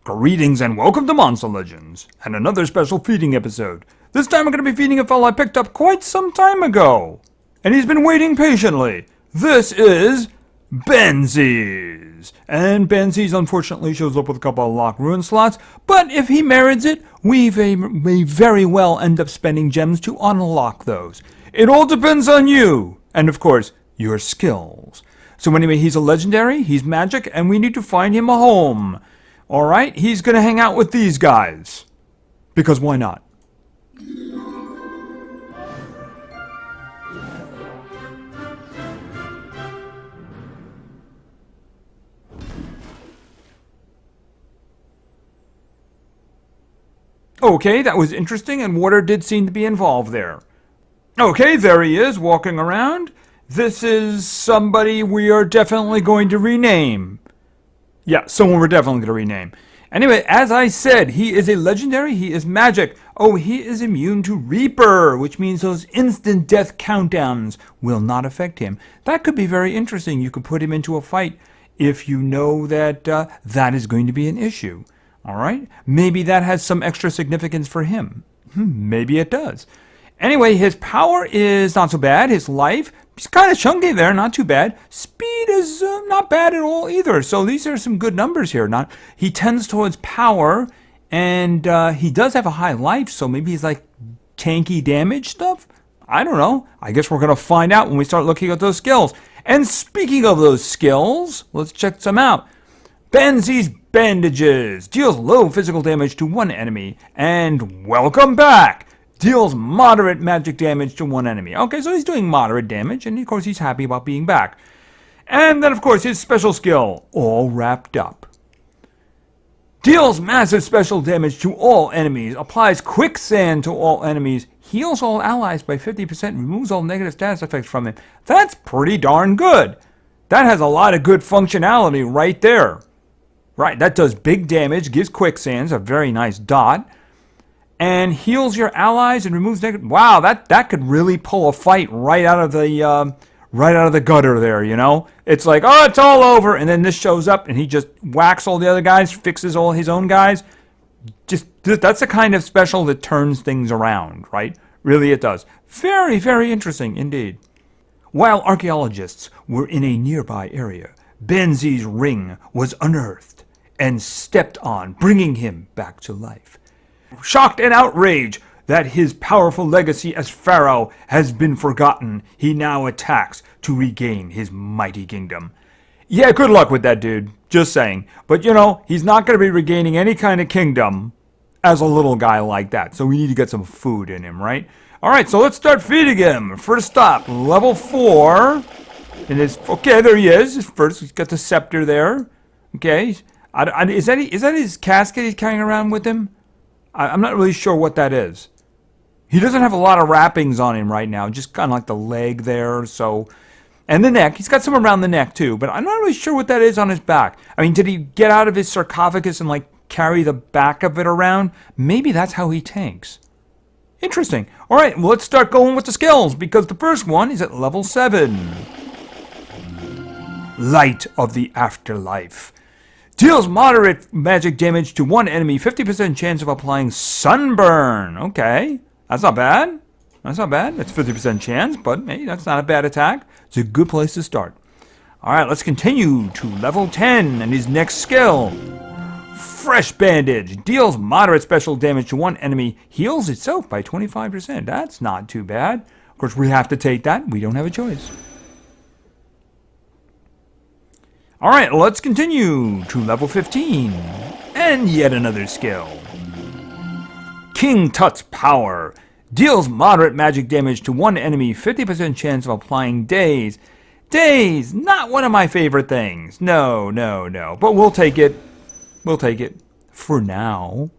Greetings and welcome to Monster Legends, and another special feeding episode. This time we're going to be feeding a fellow I picked up quite some time ago, and he's been waiting patiently. This is Benzies, and Benzies unfortunately shows up with a couple of locked ruin slots, but if he merits it, we may very well end up spending gems to unlock those. It all depends on you, and of course, your skills. So anyway, he's a legendary, he's magic, and we need to find him a home. Alright, he's going to hang out with these guys. Because why not? Okay, that was interesting, and water did seem to be involved there. Okay, there he is, walking around. This is somebody we are definitely going to rename. Yeah, someone we're definitely going to rename. Anyway, as I said, he is a legendary, he is magic. Oh, he is immune to Reaper, which means those instant death countdowns will not affect him. That could be very interesting. You could put him into a fight if you know that that is going to be an issue. All right? Maybe that has some extra significance for him. Maybe it does. Anyway, his power is not so bad. His life, he's kind of chunky there, not too bad. Speed is not bad at all either. So these are some good numbers here. He tends towards power, and he does have a high life, so maybe he's like tanky damage stuff. I don't know. I guess we're going to find out when we start looking at those skills. And speaking of those skills, let's check some out. Benzies Bandages deals low physical damage to one enemy, and welcome back. Deals moderate magic damage to one enemy. Okay, so he's doing moderate damage, and of course he's happy about being back. And then of course his special skill, all wrapped up. Deals massive special damage to all enemies, applies quicksand to all enemies, heals all allies by 50%, removes all negative status effects from them. That's pretty darn good. That has a lot of good functionality right there. Right, that does big damage, gives quicksands, a very nice dot. And heals your allies and removes negative. Wow, that could really pull a fight right out of the gutter there. You know, it's like, oh, it's all over, and then this shows up and he just whacks all the other guys, fixes all his own guys. That's the kind of special that turns things around, right? Really, it does. Very, very interesting indeed. While archaeologists were in a nearby area, Benzies' ring was unearthed and stepped on, bringing him back to life. Shocked and outraged that his powerful legacy as pharaoh has been forgotten, he now attacks to regain his mighty kingdom. Yeah, good luck with that, dude. Just saying. But, you know, he's not going to be regaining any kind of kingdom as a little guy like that. So we need to get some food in him, right? All right, so let's start feeding him. First stop, level 4. And okay, there he is. First, he's got the scepter there. Okay. Is that his casket he's carrying around with him? I'm not really sure what that is. He doesn't have a lot of wrappings on him right now, just kind of like the leg there, so... And the neck. He's got some around the neck, too, but I'm not really sure what that is on his back. I mean, did he get out of his sarcophagus and, like, carry the back of it around? Maybe that's how he tanks. Interesting. All right, well, let's start going with the skills, because the first one is at level 7. Light of the Afterlife. Deals moderate magic damage to one enemy, 50% chance of applying sunburn. Okay, that's not bad. That's not bad. That's 50% chance, but hey, that's not a bad attack. It's a good place to start. All right, let's continue to level 10 and his next skill. Fresh Bandage. Deals moderate special damage to one enemy, heals itself by 25%. That's not too bad. Of course, we have to take that. We don't have a choice. All right, let's continue to level 15, and yet another skill. King Tut's Power. Deals moderate magic damage to one enemy, 50% chance of applying Daze. Daze, not one of my favorite things. No, but we'll take it. We'll take it for now.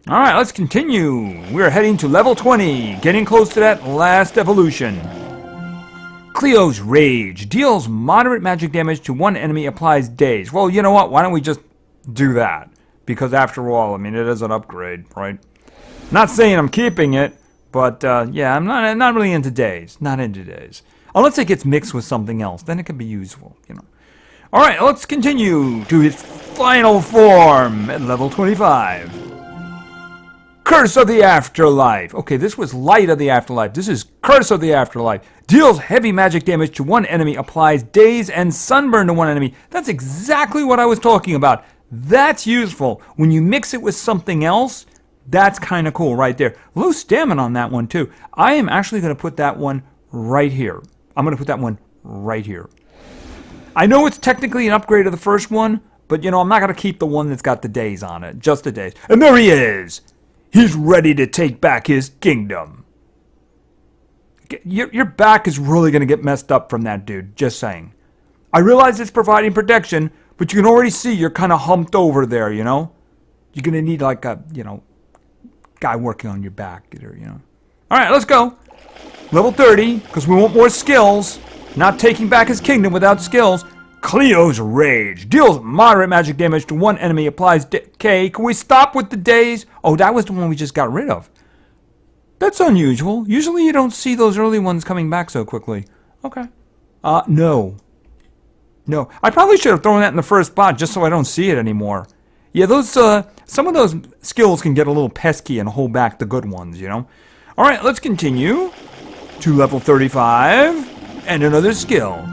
All right, let's continue. We're heading to level 20, getting close to that last evolution. Cleo's Rage. Deals moderate magic damage to one enemy, applies Daze. Well, you know what? Why don't we just do that? Because after all, I mean, it is an upgrade, right? Not saying I'm keeping it, but yeah, I'm not really into Daze. Not into Daze. Unless it gets mixed with something else, then it can be useful, you know. All right, let's continue to his final form at level 25. Curse of the Afterlife. Okay, this was Light of the Afterlife. This is Curse of the Afterlife. Deals heavy magic damage to one enemy, applies daze and sunburn to one enemy. That's exactly what I was talking about. That's useful. When you mix it with something else, that's kind of cool right there. Low stamina on that one too. I am actually going to put that one right here. I'm going to put that one right here. I know it's technically an upgrade of the first one, but you know, I'm not going to keep the one that's got the daze on it. Just the daze. And there he is. He's ready to take back his kingdom. Your back is really going to get messed up from that dude. Just saying. I realize it's providing protection, but you can already see you're kind of humped over there, you know? You're going to need like a, you know, guy working on your back, you know. All right, let's go. Level 30, because we want more skills. Not taking back his kingdom without skills. Cleo's Rage. Deals moderate magic damage to one enemy. Applies decay. Can we stop with the daze? Oh, that was the one we just got rid of. That's unusual. Usually you don't see those early ones coming back so quickly. Okay. No. No. I probably should have thrown that in the first spot just so I don't see it anymore. Yeah, those, some of those skills can get a little pesky and hold back the good ones, you know? Alright, let's continue to level 35. And another skill.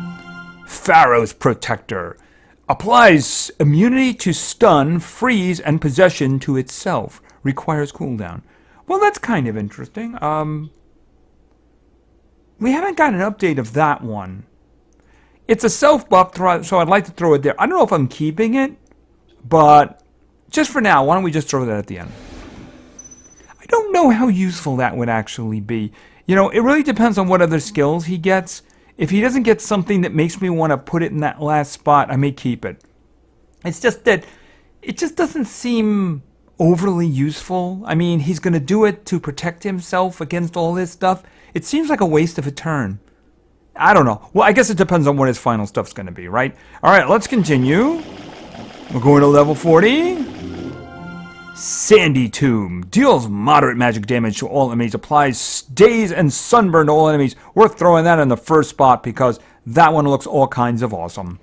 Pharaoh's Protector. Applies immunity to stun, freeze, and possession to itself. Requires cooldown. Well, that's kind of interesting. We haven't got an update of that one. It's a self-buff, so I'd like to throw it there. I don't know if I'm keeping it, but just for now, why don't we just throw that at the end? I don't know how useful that would actually be. You know, it really depends on what other skills he gets. If he doesn't get something that makes me want to put it in that last spot, I may keep it. It's just that it just doesn't seem overly useful. I mean, he's going to do it to protect himself against all this stuff. It seems like a waste of a turn. I don't know. Well, I guess it depends on what his final stuff's going to be, right? All right, let's continue. We're going to level 40. Sandy Tomb. Deals moderate magic damage to all enemies. Applies daze and sunburn to all enemies. We're throwing that in the first spot because that one looks all kinds of awesome.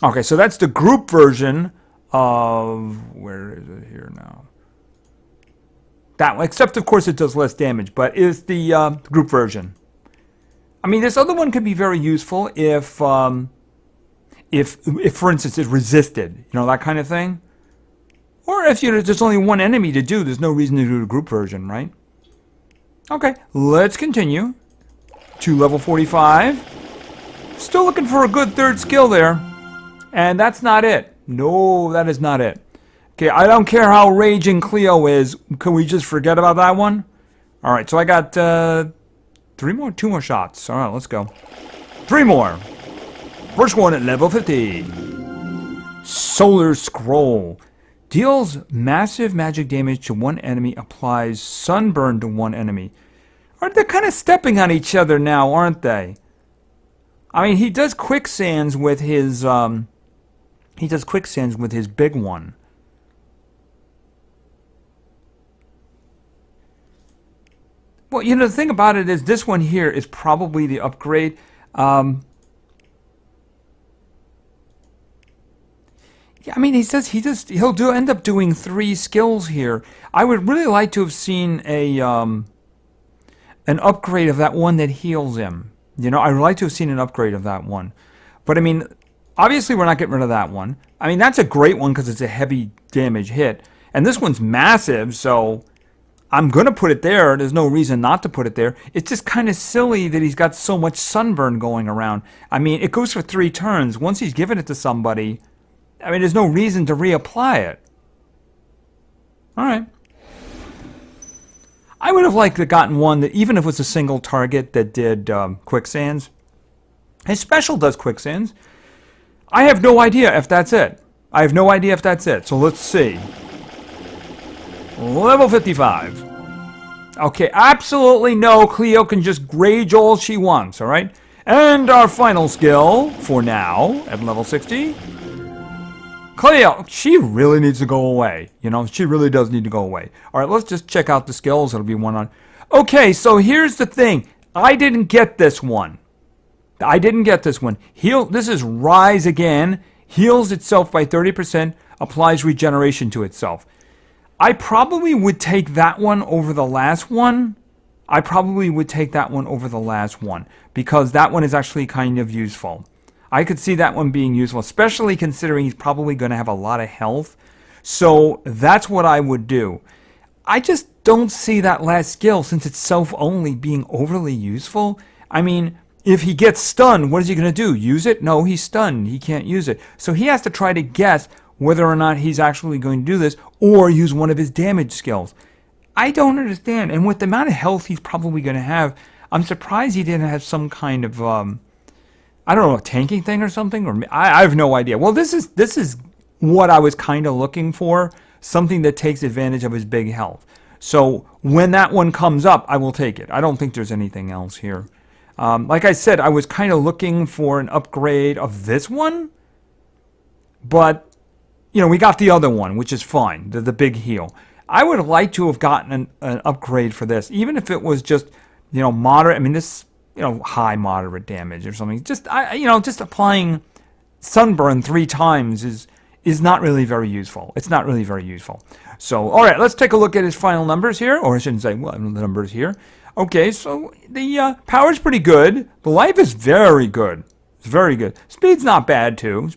Okay, so that's the group version of... Where is it here now? That one, except of course it does less damage, but it's the group version. I mean, this other one could be very useful if for instance, it's resisted, you know, that kind of thing. Or if there's only one enemy to do, there's no reason to do the group version, right? Okay, let's continue to level 45. Still looking for a good third skill there. And that's not it. No, that is not it. Okay, I don't care how raging Cleo is. Can we just forget about that one? All right, so I got two more shots. All right, let's go. 3 more. First one at level 50. Solar Scroll. Deals massive magic damage to one enemy. Applies sunburn to one enemy. They're kind of stepping on each other now, aren't they? I mean, he does quicksands with his big one. Well, you know, the thing about it is this one here is probably the upgrade. Yeah, I mean, he says he'll end up doing 3 skills here. I would really like to have seen an upgrade of that one that heals him. You know, I would like to have seen an upgrade of that one. But I mean, obviously we're not getting rid of that one. I mean, that's a great one because it's a heavy damage hit. And this one's massive, so I'm going to put it there. There's no reason not to put it there. It's just kind of silly that he's got so much sunburn going around. I mean, it goes for 3 turns. Once he's given it to somebody, I mean, there's no reason to reapply it. All right. I would have liked to have gotten one that, even if it was a single target, that did quicksands. His special does quicksands. I have no idea if that's it. I have no idea if that's it. So let's see. Level 55. Okay, absolutely no. Cleo can just rage all she wants, all right? And our final skill for now at level 60. Cleo, she really needs to go away. You know, she really does need to go away. All right, let's just check out the skills. It'll be one on. Okay, so here's the thing. I didn't get this one. I didn't get this one. This is Rise Again. Heals itself by 30%, applies regeneration to itself. I probably would take that one over the last one. Because that one is actually kind of useful. I could see that one being useful, especially considering he's probably going to have a lot of health. So that's what I would do. I just don't see that last skill, since it's self-only, being overly useful. I mean, if he gets stunned, what is he going to do? Use it? No, he's stunned. He can't use it. So he has to try to guess whether or not he's actually going to do this, or use one of his damage skills. I don't understand. And with the amount of health he's probably going to have, I'm surprised he didn't have some kind of, I don't know, a tanking thing or something. Or I have no idea. Well, this is what I was kind of looking for. Something that takes advantage of his big health. So when that one comes up, I will take it. I don't think there's anything else here. Like I said, I was kind of looking for an upgrade of this one. But, you know, we got the other one, which is fine. The big heal. I would have liked to have gotten an upgrade for this. Even if it was just, you know, moderate. I mean, this, you know, high moderate damage or something. Just, just applying sunburn 3 times is not really very useful. It's not really very useful. So, all right, let's take a look at his final numbers here. Or I shouldn't say, well, the numbers here. Okay, so the power's pretty good. The life is very good. It's very good. Speed's not bad, too.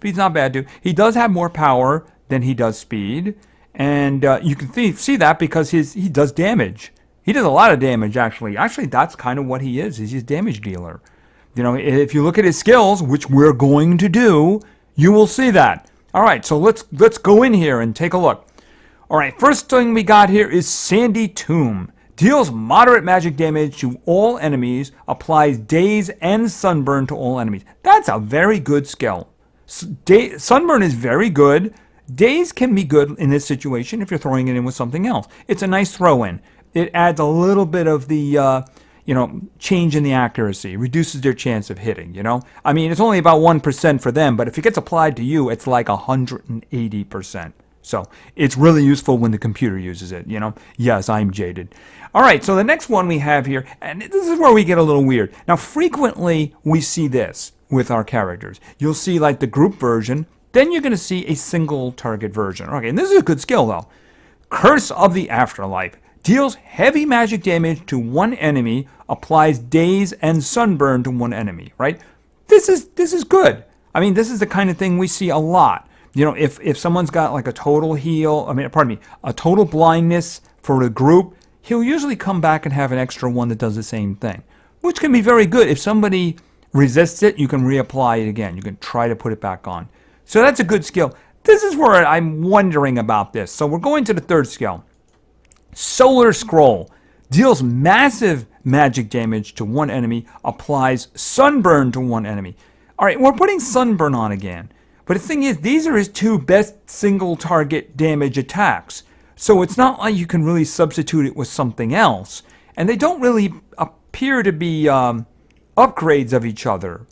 He does have more power than he does speed. And you can see that because he does damage. He does a lot of damage, actually. Actually, that's kind of what he is. He's a damage dealer. You know, if you look at his skills, which we're going to do, you will see that. All right, so let's go in here and take a look. All right, first thing we got here is Sandy Tomb. Deals moderate magic damage to all enemies, applies daze and sunburn to all enemies. That's a very good skill. Sunburn is very good. Daze can be good in this situation if you're throwing it in with something else. It's a nice throw-in. It adds a little bit of the, change in the accuracy. Reduces their chance of hitting, you know. I mean, it's only about 1% for them, but if it gets applied to you, it's like 180%. So it's really useful when the computer uses it, you know. Yes, I'm jaded. All right, so the next one we have here, and this is where we get a little weird. Now, frequently we see this with our characters. You'll see like the group version, then you're going to see a single target version. Okay, and this is a good skill though. Curse of the Afterlife. Deals heavy magic damage to one enemy, applies daze and sunburn to one enemy, right? This is good. I mean, this is the kind of thing we see a lot. You know, if someone's got like a total a total blindness for the group, he'll usually come back and have an extra one that does the same thing, which can be very good. If somebody resists it, you can reapply it again. You can try to put it back on. So that's a good skill. This is where I'm wondering about this. So we're going to the third skill. Solar Scroll. Deals massive magic damage to one enemy, applies sunburn to one enemy. All right, we're putting sunburn on again. But the thing is, these are his 2 best single target damage attacks. So it's not like you can really substitute it with something else. And they don't really appear to be upgrades of each other.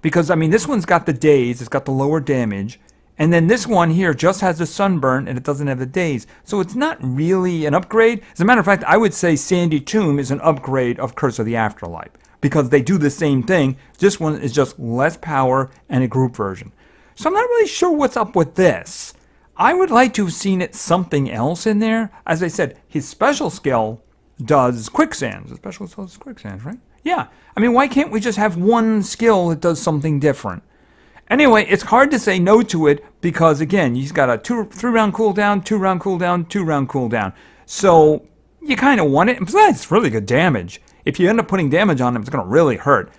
Because, I mean, this one's got the daze, it's got the lower damage. And then this one here just has the sunburn and it doesn't have the daze. So it's not really an upgrade. As a matter of fact, I would say Sandy Tomb is an upgrade of Curse of the Afterlife. Because they do the same thing. This one is just less power and a group version. So I'm not really sure what's up with this. I would like to have seen it something else in there. As I said, his special skill does quicksands. His special skill does quicksands, right? Yeah. I mean, why can't we just have one skill that does something different? Anyway, it's hard to say no to it because, again, he's got a 3-round cooldown, 2-round cooldown, 2-round cooldown. So you kind of want it. And besides, it's really good damage. If you end up putting damage on him, it's going to really hurt.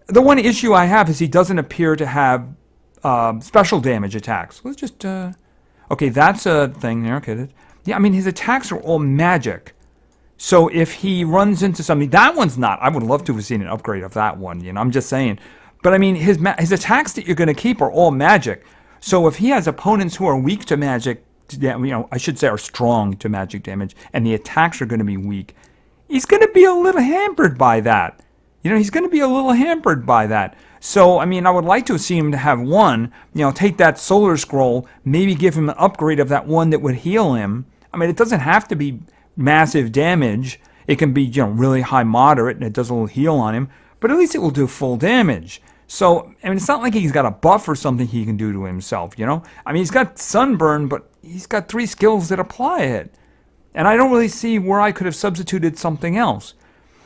The one issue I have is he doesn't appear to have special damage attacks. Let's just... Okay, that's a thing there. Okay, yeah, I mean, his attacks are all magic. So if he runs into something... That one's not. I would love to have seen an upgrade of that one. You know, I'm just saying... But I mean, his attacks that you're going to keep are all magic. So if he has opponents who are weak to magic, I should say are strong to magic damage, and the attacks are going to be weak, he's going to be a little hampered by that. He's going to be a little hampered by that. So, I mean, I would like to see him to have one, take that Solar Scroll, maybe give him an upgrade of that one that would heal him. I mean, it doesn't have to be massive damage. It can be, really high moderate, and it does a little heal on him, but at least it will do full damage. So, I mean, it's not like he's got a buff or something he can do to himself, I mean, he's got Sunburn, but he's got 3 skills that apply it. And I don't really see where I could have substituted something else.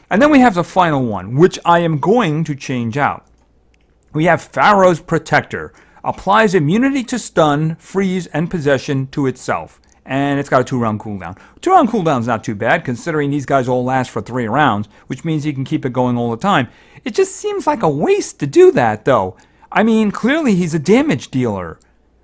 And then we have the final one, which I am going to change out. We have Pharaoh's Protector. Applies immunity to stun, freeze, and possession to itself. And it's got a 2-round cooldown. 2-round cooldown's not too bad, considering these guys all last for 3 rounds, which means you can keep it going all the time. It just seems like a waste to do that, though. I mean, clearly he's a damage dealer.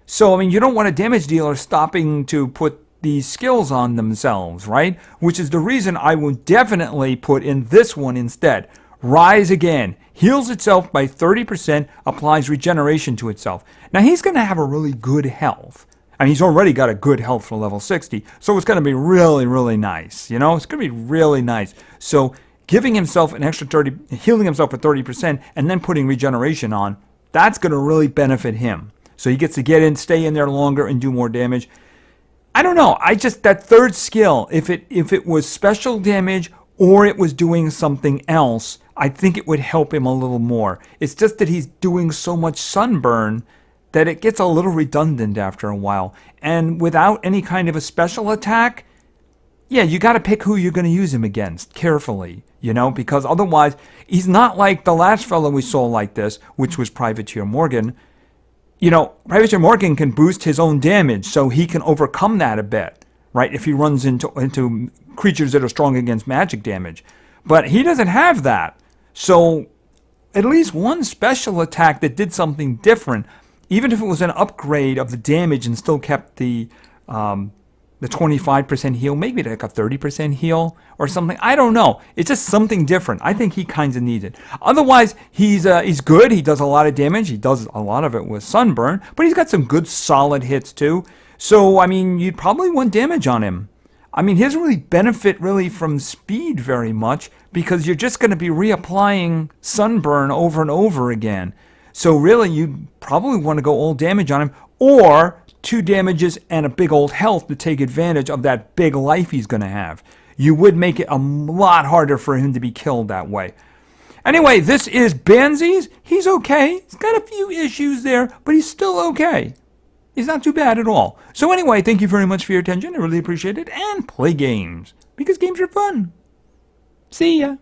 So, I mean, you don't want a damage dealer stopping to put these skills on themselves, right? Which is the reason I would definitely put in this one instead. Rise Again. Heals itself by 30%, applies regeneration to itself. Now, he's going to have a really good health. I mean, he's already got a good health for level 60, so it's going to be really, really nice. It's going to be really nice. So, giving himself an extra 30, healing himself for 30%, and then putting regeneration on, that's going to really benefit him. So, he gets to get in, stay in there longer, and do more damage. I don't know. That third skill, if it was special damage or it was doing something else, I think it would help him a little more. It's just that he's doing so much Sunburn that it gets a little redundant after a while. And without any kind of a special attack, yeah, you got to pick who you're going to use him against carefully, because otherwise, he's not like the last fellow we saw like this, which was Privateer Morgan. Privateer Morgan can boost his own damage, so he can overcome that a bit, right? If he runs into creatures that are strong against magic damage. But he doesn't have that. So at least one special attack that did something different, even if it was an upgrade of the damage and still kept the 25% heal, maybe like a 30% heal or something. I don't know. It's just something different. I think he kind of needs it. Otherwise, he's good. He does a lot of damage. He does a lot of it with Sunburn, but he's got some good solid hits too. So, I mean, you'd probably want damage on him. I mean, he doesn't really benefit from speed very much because you're just going to be reapplying Sunburn over and over again. So really, you probably want to go all damage on him or 2 damages and a big old health to take advantage of that big life he's going to have. You would make it a lot harder for him to be killed that way. Anyway, this is Bansies. He's okay. He's got a few issues there, but he's still okay. He's not too bad at all. So anyway, thank you very much for your attention. I really appreciate it. And play games, because games are fun. See ya.